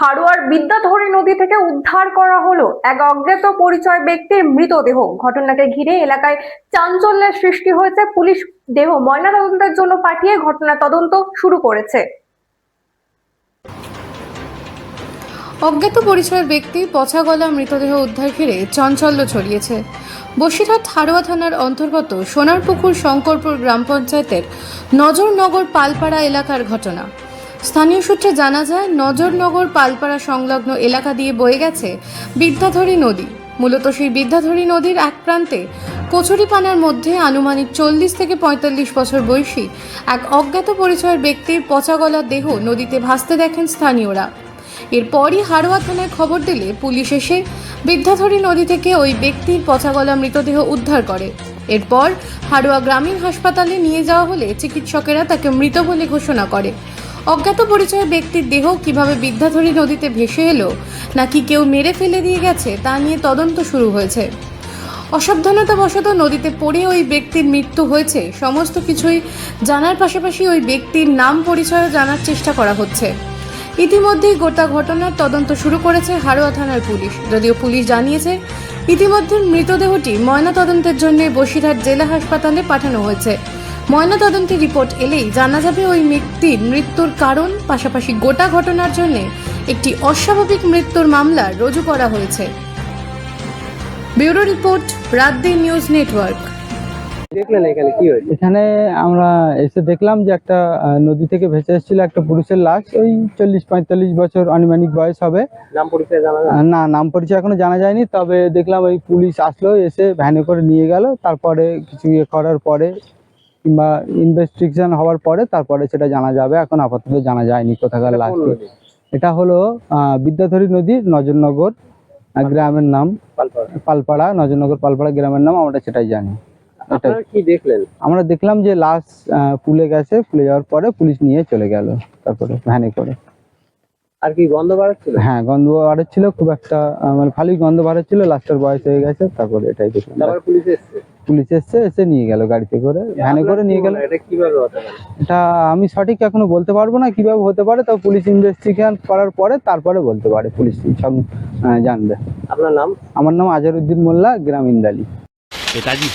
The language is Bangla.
হাড়োয়ার বিদ্যাধরী নদী থেকে উদ্ধার করা হলো এক অজ্ঞাত পরিচয় ব্যক্তির মৃতদেহ। ঘটনাকে ঘিরে এলাকায় চাঞ্চল্যের সৃষ্টি হয়েছে। পুলিশ দেহ ময়নাতদন্তের জন্য পাঠিয়ে ঘটনা তদন্ত শুরু করেছে। অজ্ঞাত পরিচয়ের ব্যক্তি পচা গলা মৃতদেহ উদ্ধার ঘিরে চাঞ্চল্য ছড়িয়েছে। বসিরহাট হাড়োয়া থানার অন্তর্গত সোনারপুকুর শঙ্করপুর গ্রাম পঞ্চায়েতের নজরনগর পালপাড়া এলাকার ঘটনা। স্থানীয় সূত্রে জানা যায়, নজরনগর পালপাড়া সংলগ্ন এলাকা দিয়ে বয়ে গেছে বিদ্যাধরী নদী। মূলত সেই বিদ্যাধরী নদীর এক প্রান্তে কচুরিপানার মধ্যে আনুমানিক 40 থেকে 45 বছর বয়সী এক অজ্ঞাত পরিচয়ের ব্যক্তির পচা গলার দেহ নদীতে ভাসতে দেখেন স্থানীয়রা। এরপরই হাড়োয়া থানায় খবর দিলে পুলিশ এসে বিদ্যাধরী নদী থেকে ওই ব্যক্তির পচা গলা মৃতদেহ উদ্ধার করে। এরপর হাড়োয়া গ্রামীণ হাসপাতালে নিয়ে যাওয়া হলে চিকিৎসকেরা তাকে মৃত বলে ঘোষণা করে। অজ্ঞাত পরিচয় ব্যক্তির দেহ কিভাবে বিদ্যাধরী নদীতে ভেসে এলো নাকি কেউ মেরে ফেলে দিয়ে গেছে তা নিয়ে তদন্ত শুরু হয়েছে। অসাবধানতাবশত নদীতে পড়ে ওই ব্যক্তির মৃত্যু হয়েছে সমস্ত কিছুই জানার পাশাপাশি ওই ব্যক্তির নাম পরিচয়ও জানার চেষ্টা করা হচ্ছে। ইতিমধ্যেই গোটা ঘটনার তদন্ত শুরু করেছে হাড়োয়া থানার পুলিশ। যদিও পুলিশ জানিয়েছে ইতিমধ্যে মৃতদেহটি ময়নাতদন্তের জন্য বসিরহাট জেলা হাসপাতালে পাঠানো হয়েছে। ময়নাতদন্তের রিপোর্ট এলেই জানা যাবে ওই ব্যক্তির মৃত্যুর কারণ, পাশাপাশি গোটা ঘটনার জন্য একটি অস্বাভাবিক মৃত্যুর মামলা রুজু করা হয়েছে। Bureau report, রাতদিন news network. দেখলেন এখানে কি হয়েছে? এখানে আমরা এসে দেখলাম যে একটা নদী থেকে ভেসে এসেছিল একটা পুরুষের লাশ। ওই 40-45 বছর আনুমানিক বয়স হবে। নাম পরিচয় জানা যায়? না, নাম পরিচয় এখনো জানা যায়নি। তবে দেখলাম ওই পুলিশ আসলো, এসে ভ্যানে করে নিয়ে গেল। তারপরে কিছু ইয়ে করার পরে কিংবা ইনভেস্টিগেশন হওয়ার পরে তারপরে সেটা জানা যাবে। এখন আপাতত জানা যায়নি কোথাকার লাশ। এটা হলো বিদ্যাধরী নদীর নজরনগর গ্রামের নাম, পালপাড়া। নজরনগর পালপাড়া গ্রামের নাম, আমরা সেটাই জানি। আপনারা কি দেখলেন? আমরা দেখলাম যে লাশ পুলে গেছে, পুলে যাওয়ার পরে পুলিশ নিয়ে চলে গেল তারপরে ভ্যানে করে। আর কি গন্ধ বাড়ছিল? হ্যাঁ, গন্ধ বাড়ছিল খুব একটা, মানে ভালোই গন্ধ বাড়ছিল। লাশটার বয়স হয়ে গেছে, তারপরে এটাই দেখলাম। তারপর পুলিশ এসেছে? পুলিশ এসে নিয়ে গেল, গাড়িতে করে ভ্যানে করে নিয়ে গেল। এটা কিভাবে হতে পারে? এটা আমি সঠিক এখনো বলতে পারবো না কিভাবে হতে পারে। তবে পুলিশ ইনভেস্টিগেশন করার পরে তারপরে বলতে পারে, পুলিশ সব জানবে। আপনার নাম? আমার নাম আজহারউদ্দিন মোল্লা, গ্রাম ইন্দালি। নেতাজি।